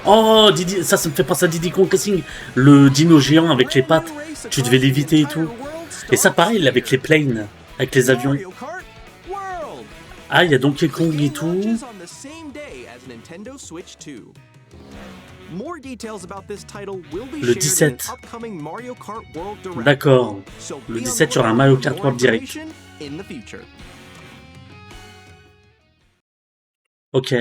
Oh, Diddy... ça me fait penser à Diddy Kong Racing. Le dino géant avec les pattes. Tu devais l'éviter et tout. Et ça, pareil, avec les planes, avec les avions. Mario Kart World. Ah, il y a Donkey Kong et Game tout. launches on the same day as Nintendo Switch 2. More details about this title will be Le shared 17. in an upcoming Mario Kart World Direct. D'accord. So Le be on 17, the il y aura un lookout Mario for Kart more World Direct. information in the future. Ok.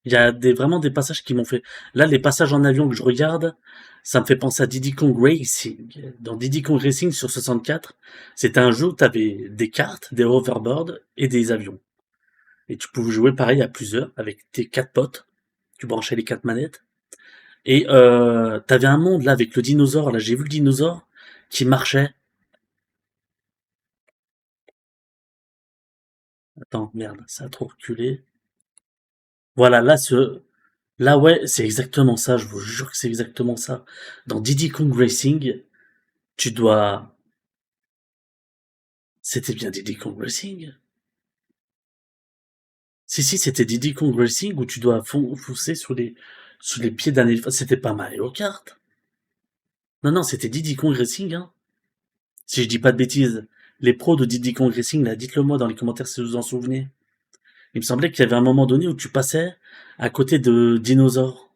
Il y a vraiment des passages qui m'ont fait... Là, les passages en avion que je regarde, ça me fait penser à Diddy Kong Racing. Dans Diddy Kong Racing sur 64, c'était un jeu où tu avais des cartes, des hoverboards et des avions. Et tu pouvais jouer pareil à plusieurs avec tes 4 potes. Tu branchais les 4 manettes. Et t'avais un monde là avec le dinosaure. Là, j'ai vu le dinosaure qui marchait. Attends, merde, ça a trop reculé. Voilà, là, ouais, c'est exactement ça. Je vous jure que c'est exactement ça. Dans Diddy Kong Racing, tu dois... C'était bien Diddy Kong Racing? Si, c'était Diddy Kong Racing où tu dois foncer sur les pieds d'un éléphant. C'était pas Mario Kart. Non, c'était Diddy Kong Racing, hein. Si je dis pas de bêtises. Les pros de Diddy Kong Racing, là, dites-le moi dans les commentaires si vous en souvenez. Il me semblait qu'il y avait un moment donné où tu passais à côté de dinosaures.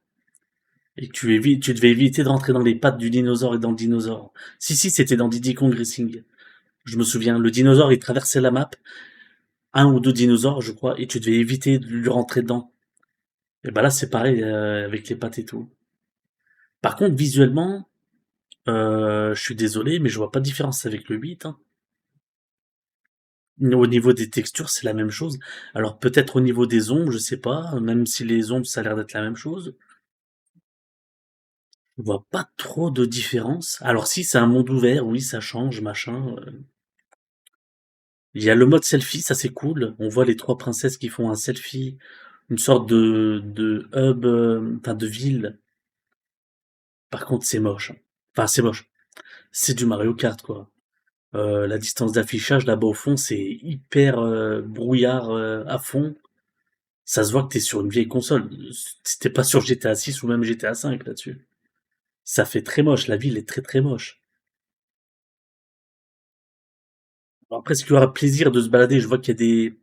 Et que tu devais éviter de rentrer dans les pattes du dinosaure et dans le dinosaure. Si, c'était dans Diddy Kong Racing. Je me souviens, le dinosaure, il traversait la map. Un ou deux dinosaures, je crois, et tu devais éviter de lui rentrer dedans. Et bah là, c'est pareil, avec les pattes et tout. Par contre, visuellement, je suis désolé, mais je vois pas de différence avec le 8, hein. Au niveau des textures, c'est la même chose. Alors peut-être au niveau des ombres, je sais pas, même si les ombres, ça a l'air d'être la même chose. Je vois pas trop de différence. Alors si c'est un monde ouvert, oui, ça change, machin. Il y a le mode selfie, ça c'est cool. On voit les 3 princesses qui font un selfie, une sorte de hub, enfin de ville. Par contre, c'est moche. Enfin, c'est moche. C'est du Mario Kart, quoi. La distance d'affichage là-bas au fond, c'est hyper brouillard à fond. Ça se voit que t'es sur une vieille console. T'es pas sur GTA 6 ou même GTA 5 là-dessus. Ça fait très moche. La ville est très très moche. Alors après, est-ce qu'il y aura plaisir de se balader? Je vois qu'il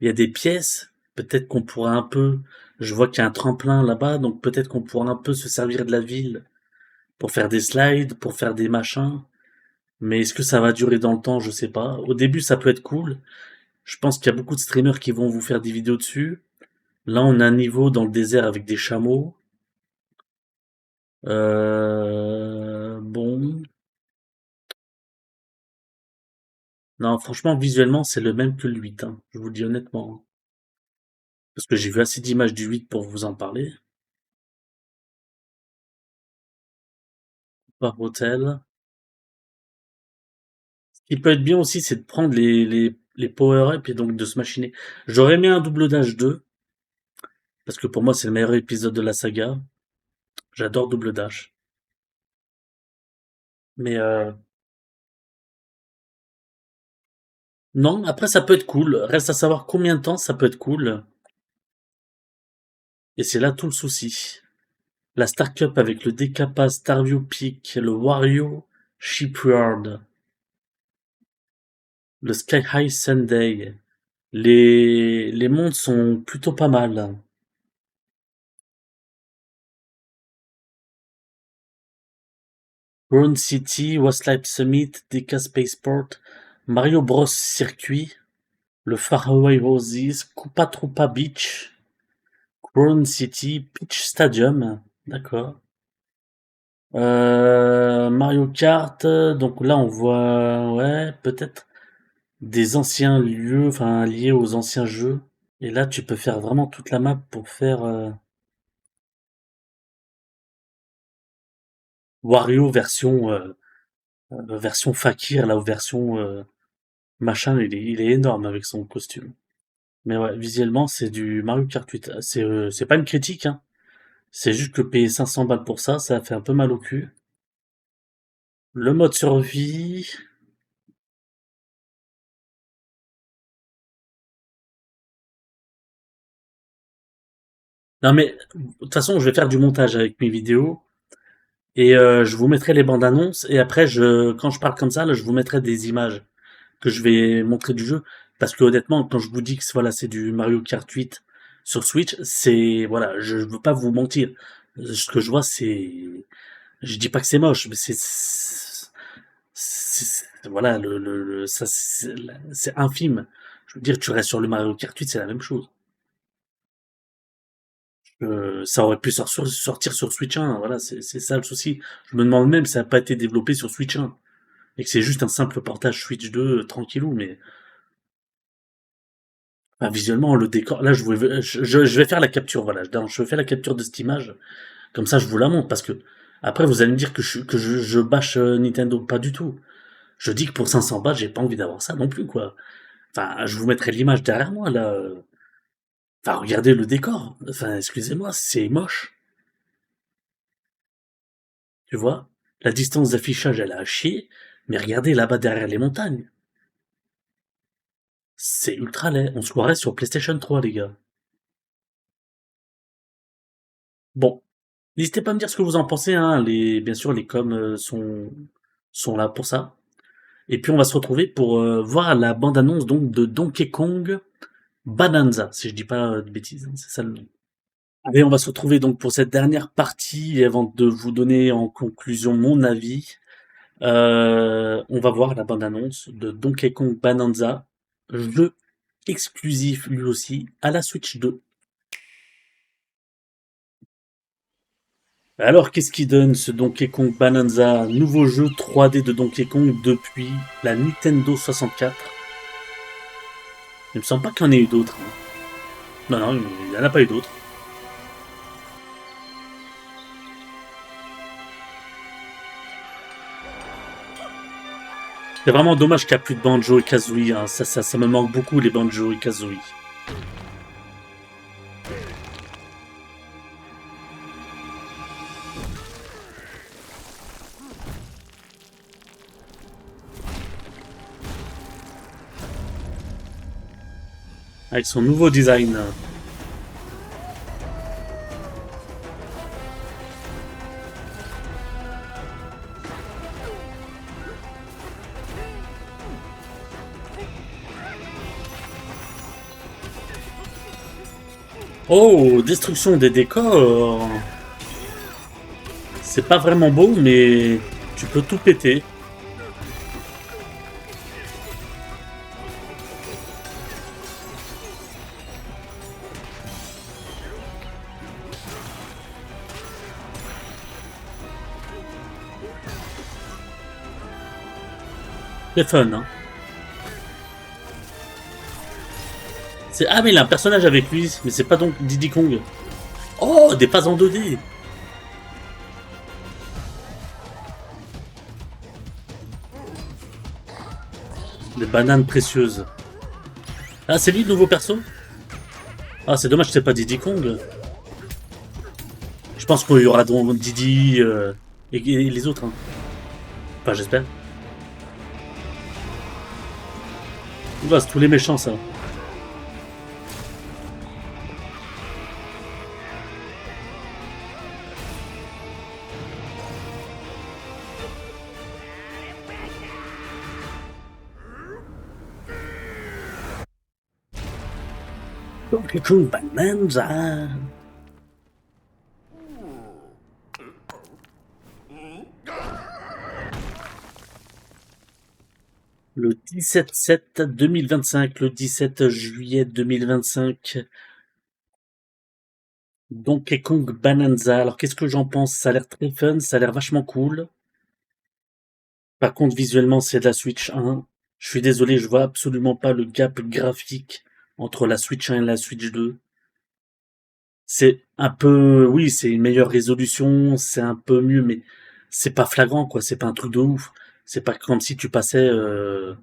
y a des pièces. Peut-être qu'on pourra un peu. Je vois qu'il y a un tremplin là-bas, donc peut-être qu'on pourra un peu se servir de la ville pour faire des slides, pour faire des machins. Mais est-ce que ça va durer dans le temps? Je sais pas. Au début, ça peut être cool. Je pense qu'il y a beaucoup de streamers qui vont vous faire des vidéos dessus. Là, on a un niveau dans le désert avec des chameaux. Bon. Non, franchement, visuellement, c'est le même que le 8, hein. Je vous le dis honnêtement. Parce que j'ai vu assez d'images du 8 pour vous en parler. Par hôtel. Ce qui peut être bien aussi, c'est de prendre les power-up et donc de se machiner. J'aurais aimé un Double Dash 2. Parce que pour moi, c'est le meilleur épisode de la saga. J'adore Double Dash. Mais non, après ça peut être cool. Reste à savoir combien de temps ça peut être cool. Et c'est là tout le souci. La Star Cup avec le Decapa, Starview Peak, le Wario Shipyard, le Sky High Sunday. Les mondes sont plutôt pas mal. Brown City, Westlife Summit, Deca Spaceport, Mario Bros Circuit, le Faraway Roses, Koopa Troopa Beach, Brown City, Peach Stadium, d'accord. Mario Kart, donc là on voit, ouais, peut-être des anciens lieux, enfin liés aux anciens jeux. Et là tu peux faire vraiment toute la map pour faire Wario version Fakir, là, ou version machin, il est énorme avec son costume. Mais ouais, visuellement, c'est du Mario Kart 8. C'est pas une critique, hein. C'est juste que payer 500 balles pour ça, ça fait un peu mal au cul. Le mode survie. Non mais, de toute façon, je vais faire du montage avec mes vidéos. Et je vous mettrai les bandes annonces. Et après, quand je parle comme ça, là, je vous mettrai des images que je vais montrer du jeu. Parce que honnêtement, quand je vous dis que voilà, c'est du Mario Kart 8 sur Switch, c'est voilà, je veux pas vous mentir. Ce que je vois, je dis pas que c'est moche, mais voilà, ça, c'est infime. Je veux dire, tu restes sur le Mario Kart 8, c'est la même chose. Ça aurait pu sortir sur Switch 1, voilà, c'est ça le souci. Je me demande même si ça n'a pas été développé sur Switch 1 et que c'est juste un simple portage Switch 2 tranquillou, mais enfin, visuellement le décor. Là, je vais faire la capture, voilà, je fais la capture de cette image, comme ça je vous la montre parce que après vous allez me dire que je bâche Nintendo, pas du tout. Je dis que pour 500 balles, j'ai pas envie d'avoir ça non plus, quoi. Enfin, je vous mettrai l'image derrière moi, là. Enfin, regardez le décor. Enfin, excusez-moi, c'est moche. Tu vois? La distance d'affichage, elle a à chier. Mais regardez là-bas derrière les montagnes. C'est ultra laid. On se croirait sur PlayStation 3, les gars. Bon. N'hésitez pas à me dire ce que vous en pensez, hein. Bien sûr, les coms sont là pour ça. Et puis, on va se retrouver pour voir la bande-annonce donc de Donkey Kong Bonanza, si je dis pas de bêtises, hein, c'est ça le nom. Allez, on va se retrouver donc pour cette dernière partie avant de vous donner en conclusion mon avis. On va voir la bande-annonce de Donkey Kong Bonanza, jeu exclusif lui aussi à la Switch 2. Alors, qu'est-ce qui donne ce Donkey Kong Bonanza, nouveau jeu 3D de Donkey Kong depuis la Nintendo 64? Il me semble pas qu'il y en ait eu d'autres, hein. Non, il n'y en a pas eu d'autres. C'est vraiment dommage qu'il n'y a plus de Banjo et Kazooie, hein. Ça me manque beaucoup, les Banjo et Kazooie. Avec son nouveau design. Oh, destruction des décors. C'est pas vraiment beau, mais tu peux tout péter. C'est fun, hein. Ah, mais il a un personnage avec lui, mais c'est pas donc Diddy Kong. Oh, des phases en 2D. Des bananes précieuses. Ah, c'est lui le nouveau perso? Ah, c'est dommage que c'est pas Diddy Kong. Je pense qu'il y aura donc Diddy et les autres, hein. Enfin, j'espère. Oula, c'est tous les méchants, ça. Donkey Kong Bonanza. Le 17/7/2025, le 17 juillet 2025. Donkey Kong Bonanza. Alors, qu'est-ce que j'en pense? Ça a l'air très fun, ça a l'air vachement cool. Par contre, visuellement, c'est de la Switch 1. Je suis désolé, je vois absolument pas le gap graphique entre la Switch 1 et la Switch 2. C'est un peu, oui, c'est une meilleure résolution, c'est un peu mieux, mais c'est pas flagrant, quoi. C'est pas un truc de ouf. C'est pas comme si tu passais de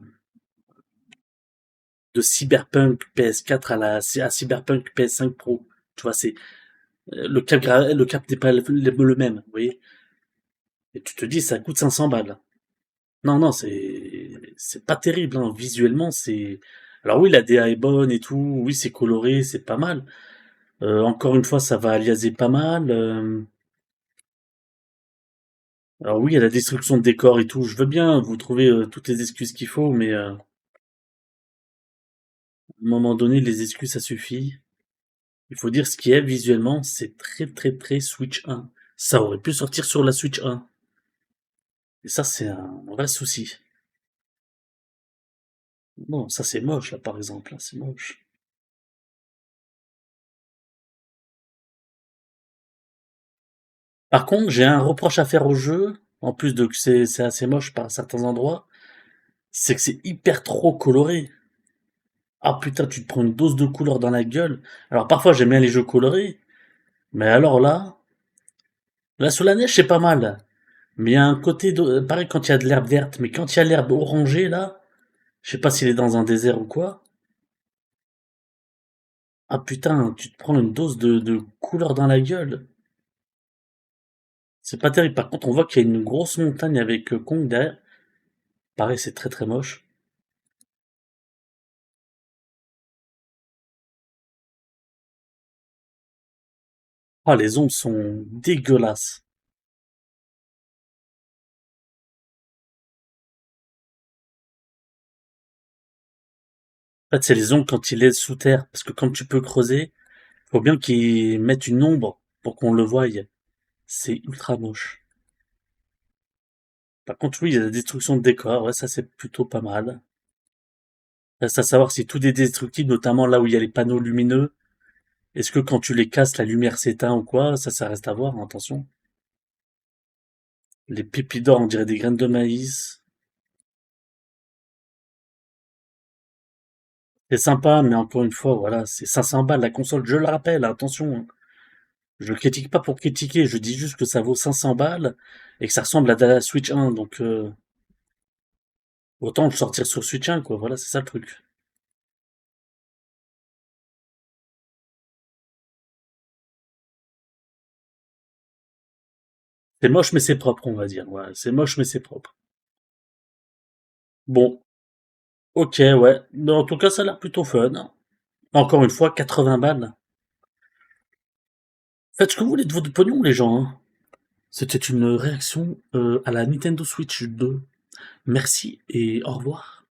Cyberpunk PS4 à Cyberpunk PS5 Pro. Tu vois, c'est le cap n'est pas le même, vous voyez. Et tu te dis, ça coûte 500 balles. Non, non, c'est pas terrible, hein. Visuellement, c'est. Alors oui, la DA est bonne et tout. Oui, c'est coloré, c'est pas mal. Encore une fois, ça va aliaser pas mal. Alors oui, il y a la destruction de décors et tout. Je veux bien vous trouver toutes les excuses qu'il faut, mais à un moment donné, les excuses, ça suffit. Il faut dire ce qui est visuellement, c'est très très très Switch 1. Ça aurait pu sortir sur la Switch 1. Et ça, c'est un vrai souci. Bon, ça c'est moche là, par exemple. Là, c'est moche. Par contre, j'ai un reproche à faire au jeu, en plus de que c'est assez moche par certains endroits, c'est que c'est hyper trop coloré. Ah putain, tu te prends une dose de couleur dans la gueule. Alors parfois j'aime bien les jeux colorés, mais alors là sous la neige c'est pas mal. Mais il y a un côté pareil quand il y a de l'herbe verte, mais quand il y a l'herbe orangée là, je sais pas s'il est dans un désert ou quoi. Ah putain, tu te prends une dose de couleur dans la gueule. C'est pas terrible. Par contre, on voit qu'il y a une grosse montagne avec Kong derrière. Pareil, c'est très très moche. Ah, les ombres sont dégueulasses. En fait, c'est les ombres quand il est sous terre, parce que quand tu peux creuser, faut bien qu'ils mettent une ombre pour qu'on le voie. C'est ultra moche. Par contre, oui, il y a la destruction de décors, ouais, ça c'est plutôt pas mal. Reste à savoir si tout est destructible, notamment là où il y a les panneaux lumineux. Est-ce que quand tu les casses, la lumière s'éteint ou quoi? Ça reste à voir, hein, attention. Les pépis d'or, on dirait des graines de maïs. C'est sympa, mais encore une fois, voilà, c'est 500 balles la console, je le rappelle, attention, hein. Je critique pas pour critiquer, je dis juste que ça vaut 500 balles et que ça ressemble à la Switch 1, donc autant le sortir sur Switch 1, quoi. Voilà, c'est ça le truc. C'est moche, mais c'est propre, on va dire. Ouais, c'est moche, mais c'est propre. Bon, ok, ouais. Mais en tout cas, ça a l'air plutôt fun. Encore une fois, 80 balles. Faites ce que vous voulez de votre pognon, les gens, hein. C'était une réaction à la Nintendo Switch 2. Merci et au revoir.